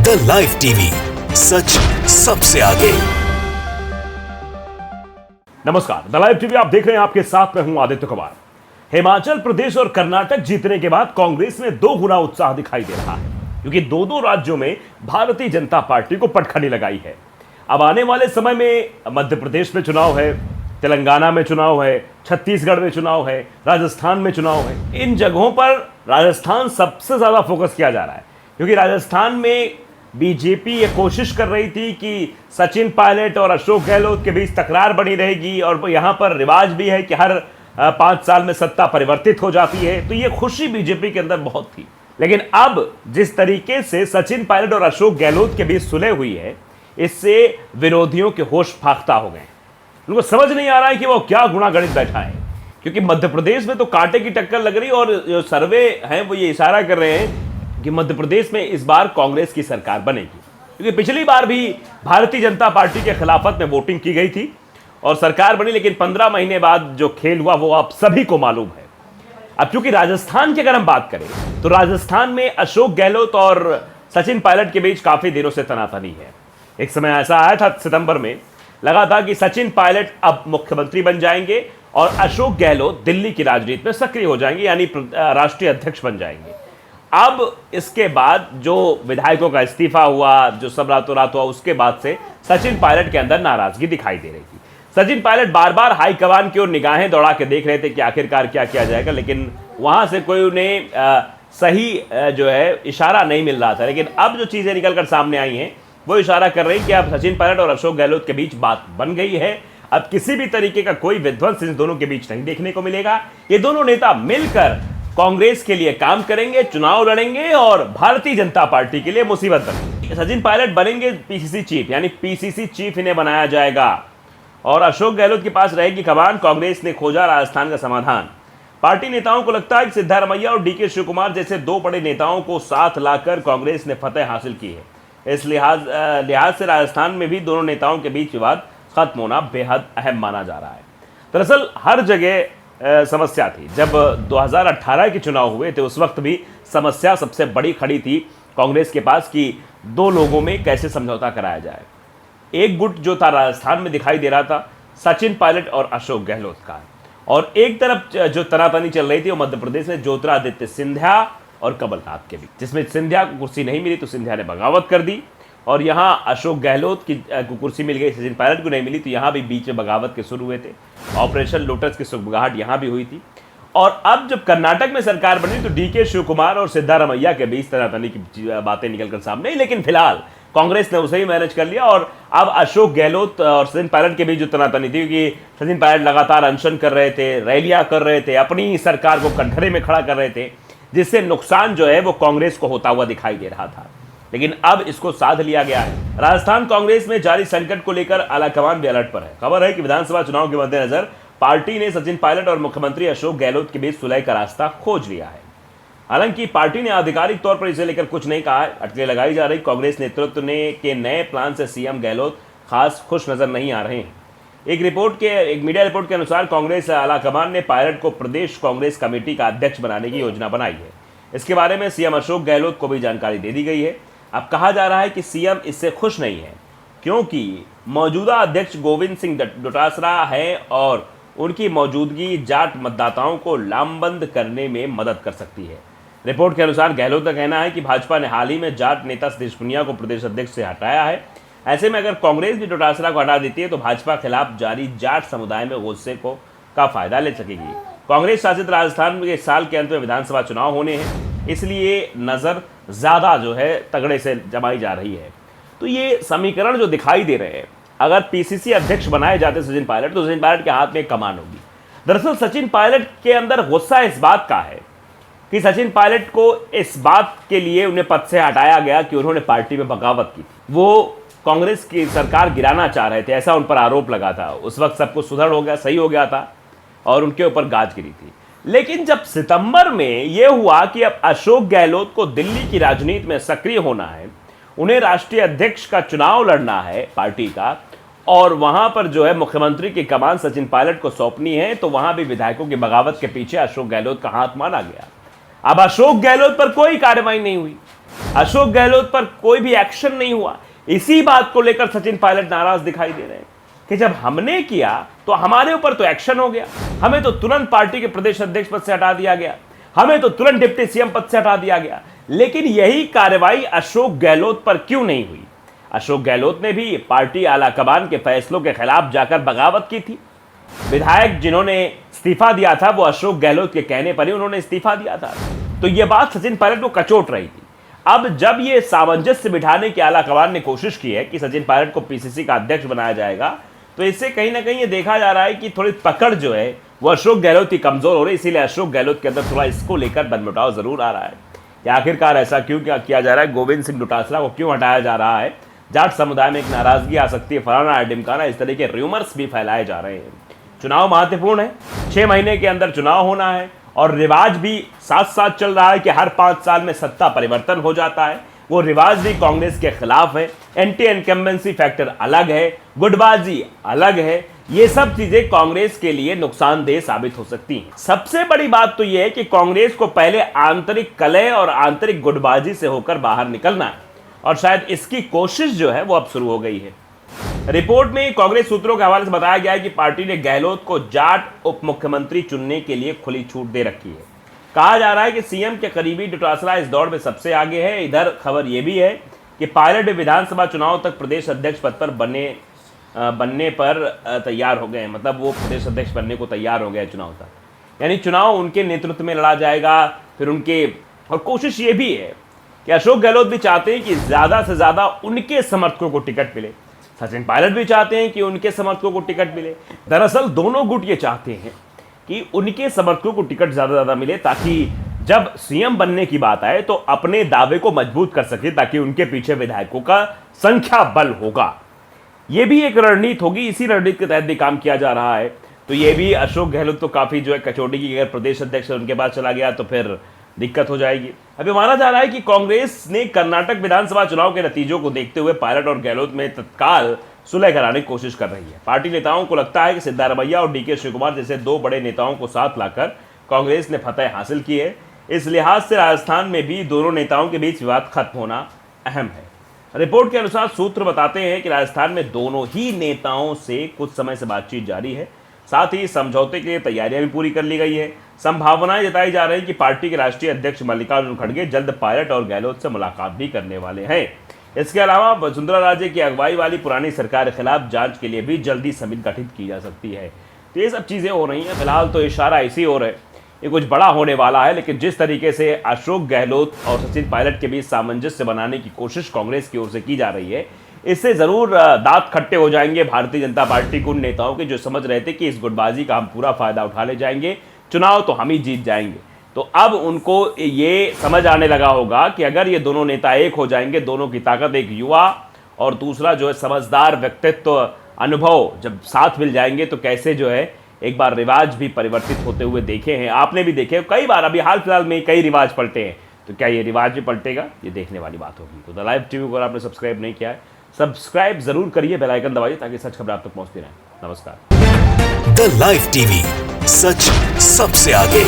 The live TV, सच सबसे आगे। नमस्कार, द लाइव टीवी आप देख रहे हैं, आपके साथ मैं हूं आदित्य कुमार। हिमाचल प्रदेश और कर्नाटक जीतने के बाद कांग्रेस में दो गुना उत्साह दिखाई दे रहा है, क्योंकि दो राज्यों में भारतीय जनता पार्टी को पटखनी लगाई है। अब आने वाले समय में मध्य प्रदेश में चुनाव है, तेलंगाना में चुनाव है, छत्तीसगढ़ में चुनाव है, राजस्थान में चुनाव है। इन जगहों पर राजस्थान सबसे ज्यादा फोकस किया जा रहा है, क्योंकि राजस्थान में बीजेपी ये कोशिश कर रही थी कि सचिन पायलट और अशोक गहलोत के बीच तकरार बनी रहेगी, और यहाँ पर रिवाज भी है कि हर 5 साल में सत्ता परिवर्तित हो जाती है, तो ये खुशी बीजेपी के अंदर बहुत थी। लेकिन अब जिस तरीके से सचिन पायलट और अशोक गहलोत के बीच सुलह हुई है, इससे विरोधियों के होश फाख्ता हो गए। उनको समझ नहीं आ रहा है कि वो क्या गुणागणित बैठा है, क्योंकि मध्य प्रदेश में तो कांटे की टक्कर लग रही है, और जो सर्वे हैं वो ये इशारा कर रहे हैं कि मध्य प्रदेश में इस बार कांग्रेस की सरकार बनेगी, क्योंकि पिछली बार भी भारतीय जनता पार्टी के खिलाफत में वोटिंग की गई थी और सरकार बनी, लेकिन 15 महीने बाद जो खेल हुआ वो आप सभी को मालूम है। अब चूंकि राजस्थान की अगर हम बात करें, तो राजस्थान में अशोक गहलोत और सचिन पायलट के बीच काफी दिनों से तनातनी है। एक समय ऐसा आया था, सितंबर में लगा था कि सचिन पायलट अब मुख्यमंत्री बन जाएंगे और अशोक गहलोत दिल्ली की राजनीति में सक्रिय हो जाएंगे, यानी राष्ट्रीय अध्यक्ष बन जाएंगे। अब इसके बाद जो विधायकों का इस्तीफा हुआ, जो सब रातों रात हुआ, उसके बाद से सचिन पायलट के अंदर नाराजगी दिखाई दे रही थी। सचिन पायलट बार बार हाईकमान की ओर निगाहें दौड़ा के देख रहे थे कि आखिरकार क्या किया जाएगा, लेकिन वहां से कोई उन्हें सही जो है इशारा नहीं मिल रहा था। लेकिन अब जो चीजें निकलकर सामने आई हैं वो इशारा कर रही कि अब सचिन पायलट और अशोक गहलोत के बीच बात बन गई है। अब किसी भी तरीके का कोई विध्वंस इन दोनों के बीच नहीं देखने को मिलेगा। ये दोनों नेता मिलकर कांग्रेस के लिए काम करेंगे, चुनाव लड़ेंगे और भारतीय जनता पार्टी के लिए मुसीबत बनेगी। सचिन पायलट बनेंगे पीसीसी चीफ, यानी पीसीसी चीफ इन्हें बनाया जाएगा, और अशोक गहलोत के पास रहेगी कमान। कांग्रेस ने खोजा राजस्थान का समाधान। पार्टी नेताओं को लगता है कि सिद्धारमैया और डीके शिवकुमार जैसे दो बड़े नेताओं को साथ लाकर कांग्रेस ने फतेह हासिल की है। इस लिहाज से राजस्थान में भी दोनों नेताओं के बीच विवाद खत्म होना बेहद अहम माना जा रहा है। दरअसल हर जगह समस्या थी। जब 2018 के चुनाव हुए थे, उस वक्त भी समस्या सबसे बड़ी खड़ी थी कांग्रेस के पास कि दो लोगों में कैसे समझौता कराया जाए। एक गुट जो था राजस्थान में दिखाई दे रहा था सचिन पायलट और अशोक गहलोत का, और एक तरफ जो तनातनी चल रही थी वो मध्य प्रदेश में ज्योतिरादित्य सिंधिया और कमलनाथ के बीच, जिसमें सिंधिया को कुर्सी नहीं मिली तो सिंधिया ने बगावत कर दी, और यहाँ अशोक गहलोत की कुर्सी मिल गई, सचिन पायलट को नहीं मिली, तो यहाँ भी बीच में बगावत के शुरू हुए थे। ऑपरेशन लोटस की सुगबुगाहट यहाँ भी हुई थी। और अब जब कर्नाटक में सरकार बनी तो डीके शिवकुमार और सिद्धारमैया के बीच तनातनी की बातें निकलकर सामने आई, लेकिन फिलहाल कांग्रेस ने उसे ही मैनेज कर लिया। और अब अशोक गहलोत और सचिन पायलट के बीच जो तनातनी थी, क्योंकि सचिन पायलट लगातार अनशन कर रहे थे, रैलियां कर रहे थे, अपनी सरकार को कटघरे में खड़ा कर रहे थे, जिससे नुकसान जो है वो कांग्रेस को होता हुआ दिखाई दे रहा था। लेकिन अब इसको साध लिया गया है। राजस्थान कांग्रेस में जारी संकट को लेकर आलाकमान भी अलर्ट पर है। खबर है कि विधानसभा चुनाव के मद्देनजर पार्टी ने सचिन पायलट और मुख्यमंत्री अशोक गहलोत के बीच सुलह का रास्ता खोज लिया है। हालांकि पार्टी ने आधिकारिक तौर पर इसे लेकर कुछ नहीं कहा है। अटकलें लगाई जा रही। कांग्रेस नेतृत्व के नए प्लान से सीएम गहलोत खास खुश नजर नहीं आ रहे हैं। एक मीडिया रिपोर्ट के अनुसार कांग्रेस आलाकमान ने पायलट को प्रदेश कांग्रेस कमेटी का अध्यक्ष बनाने की योजना बनाई है। इसके बारे में सीएम अशोक गहलोत को भी जानकारी दे दी गई है। अब कहा जा रहा है कि सीएम इससे खुश नहीं है, क्योंकि मौजूदा अध्यक्ष गोविंद सिंह डोटासरा है और उनकी मौजूदगी जाट मतदाताओं को लामबंद करने में मदद कर सकती है। रिपोर्ट के अनुसार गहलोत का कहना है कि भाजपा ने हाल ही में जाट नेता सतीश पुनिया को प्रदेश अध्यक्ष से हटाया है। ऐसे में अगर कांग्रेस भी डोटासरा को हटा देती है तो भाजपा खिलाफ जारी जाट समुदाय में गुस्से का फायदा ले सकेगी। कांग्रेस शासित राजस्थान में इस साल के अंत में विधानसभा चुनाव होने हैं, इसलिए नजर ज्यादा जो है तगड़े से जमाई जा रही है। तो ये समीकरण जो दिखाई दे रहे हैं, अगर पीसीसी अध्यक्ष बनाए जाते सचिन पायलट, तो सचिन पायलट के हाथ में एक कमान होगी। दरअसल सचिन पायलट के अंदर गुस्सा इस बात का है कि सचिन पायलट को इस बात के लिए उन्हें पद से हटाया गया कि उन्होंने पार्टी में बगावत की थी। वो कांग्रेस की सरकार गिराना चाह रहे थे, ऐसा उन पर आरोप लगा था। उस वक्त सब कुछ सुधर हो गया, सही हो गया था और उनके ऊपर गाज गिरी थी। लेकिन जब सितंबर में यह हुआ कि अब अशोक गहलोत को दिल्ली की राजनीति में सक्रिय होना है, उन्हें राष्ट्रीय अध्यक्ष का चुनाव लड़ना है पार्टी का, और वहां पर जो है मुख्यमंत्री की कमान सचिन पायलट को सौंपनी है, तो वहां भी विधायकों की बगावत के पीछे अशोक गहलोत का हाथ माना गया। अब अशोक गहलोत पर कोई कार्रवाई नहीं हुई, अशोक गहलोत पर कोई भी एक्शन नहीं हुआ। इसी बात को लेकर सचिन पायलट नाराज दिखाई दे रहे हैं कि जब हमने किया तो हमारे ऊपर तो एक्शन हो गया, हमें तो तुरंत पार्टी के प्रदेश अध्यक्ष पद से हटा दिया गया, हमें तो तुरंत डिप्टी सीएम पद से हटा दिया गया, लेकिन यही कार्रवाई अशोक गहलोत पर क्यों नहीं हुई? अशोक गहलोत ने भी पार्टी आलाकमान के फैसलों के खिलाफ जाकर बगावत की थी। विधायक जिन्होंने इस्तीफा दिया था वो अशोक गहलोत के कहने पर ही उन्होंने इस्तीफा दिया था। तो यह बात सचिन पायलट को कचोट रही थी। अब जब ये सामंजस्य बिठाने की आलाकमान ने कोशिश की है कि सचिन पायलट को पीसीसी का अध्यक्ष बनाया जाएगा, तो इससे कहीं ना कहीं ये देखा जा रहा है कि थोड़ी पकड़ जो है वो अशोक गहलोत की कमजोर हो रही है। इसीलिए अशोक गहलोत के अंदर थोड़ा इसको लेकर मनमुटाव जरूर आ रहा है कि आखिरकार ऐसा क्यों क्या किया जा रहा है, गोविंद सिंह डोटासरा को क्यों हटाया जा रहा है, जाट समुदाय में एक नाराजगी आ सकती है, फलाना ढिमकाना, इस तरह के र्यूमर्स भी फैलाए जा रहे हैं। चुनाव महत्वपूर्ण है, 6 महीने के अंदर चुनाव होना है और रिवाज भी साथ साथ चल रहा है कि हर 5 साल में सत्ता परिवर्तन हो जाता है। वो रिवाज भी कांग्रेस के खिलाफ है। एंटी इनकम्बेंसी फैक्टर अलग है, गुटबाजी अलग है। ये सब चीजें कांग्रेस के लिए नुकसानदेह साबित हो सकती हैं। सबसे बड़ी बात तो यह है कि कांग्रेस को पहले आंतरिक कलह और आंतरिक गुटबाजी से होकर बाहर निकलना है और शायद इसकी कोशिश जो है वो अब शुरू हो गई है। रिपोर्ट में कांग्रेस सूत्रों के हवाले से बताया गया है कि पार्टी ने गहलोत को जाट उप मुख्यमंत्री चुनने के लिए खुली छूट दे रखी है। कहा जा रहा है कि सीएम के करीबी डोटासरा इस दौड़ में सबसे आगे है। इधर खबर यह भी है कि पायलट भी विधानसभा चुनाव तक प्रदेश अध्यक्ष पद पर बनने पर तैयार हो गए हैं। मतलब वो प्रदेश अध्यक्ष बनने को तैयार हो गए चुनाव तक, यानी चुनाव उनके नेतृत्व में लड़ा जाएगा। फिर उनके और कोशिश ये भी है कि अशोक गहलोत भी चाहते हैं कि ज्यादा से ज्यादा उनके समर्थकों को टिकट मिले, सचिन पायलट भी चाहते हैं कि उनके समर्थकों को टिकट मिले। दरअसल दोनों गुट ये चाहते हैं कि उनके समर्थकों को टिकट ज्यादा मिले ताकि जब सीएम बनने की बात आए तो अपने दावे को मजबूत कर सके, ताकि उनके पीछे विधायकों का संख्या बल होगा। यह भी एक रणनीति होगी, इसी रणनीति के तहत भी काम किया जा रहा है। तो ये भी अशोक गहलोत तो काफी जो है कचौटी की, अगर प्रदेश अध्यक्ष उनके पास चला गया तो फिर दिक्कत हो जाएगी। अभी माना जा रहा है कि कांग्रेस ने कर्नाटक विधानसभा चुनाव के नतीजों को देखते हुए पायलट और गहलोत में तत्काल सुलह कराने की कोशिश कर रही है। पार्टी नेताओं को लगता है कि सिद्धारमैया और डीके शिवकुमार जैसे 2 बड़े नेताओं को साथ लाकर कांग्रेस ने फतह हासिल की है। इस लिहाज से राजस्थान में भी दोनों नेताओं के बीच विवाद खत्म होना अहम है। रिपोर्ट के अनुसार सूत्र बताते हैं कि राजस्थान में दोनों ही नेताओं से कुछ समय से बातचीत जारी है, साथ ही समझौते के लिए तैयारियां भी पूरी कर ली गई है। संभावनाएं जताई जा रही है कि पार्टी के राष्ट्रीय अध्यक्ष मल्लिकार्जुन खड़गे जल्द पायलट और गहलोत से मुलाकात भी करने वाले हैं। इसके अलावा वसुंधरा राजे की अगुवाई वाली पुरानी सरकार के खिलाफ जांच के लिए भी जल्दी समिति गठित की जा सकती है। तो ये सब चीजें हो रही हैं। फिलहाल तो इशारा इसी ओर है, ये कुछ बड़ा होने वाला है। लेकिन जिस तरीके से अशोक गहलोत और सचिन पायलट के बीच सामंजस्य बनाने की कोशिश कांग्रेस की ओर से की जा रही है, इससे जरूर दांत खट्टे हो जाएंगे भारतीय जनता पार्टी के उन नेताओं के जो समझ रहे थे कि इस गुटबाजी का हम पूरा फायदा उठा ले जाएंगे, चुनाव तो हम ही जीत जाएंगे। तो अब उनको ये समझ आने लगा होगा कि अगर ये दोनों नेता एक हो जाएंगे, दोनों की ताकत, एक युवा और दूसरा जो है समझदार व्यक्तित्व, अनुभव, जब साथ मिल जाएंगे तो कैसे जो है एक बार रिवाज भी परिवर्तित होते हुए देखे हैं, आपने भी देखे कई बार। अभी हाल फिलहाल में कई रिवाज पलटे हैं, तो क्या ये रिवाज भी पलटेगा, ये देखने वाली बात होगी। तो द लाइव टीवी को अगर आपने सब्सक्राइब नहीं किया है, सब्सक्राइब जरूर करिए, बेल आइकन दबाइए ताकि सच खबर आप तक पहुंचती रहे। नमस्कार। द लाइव टीवी, सच सबसे आगे।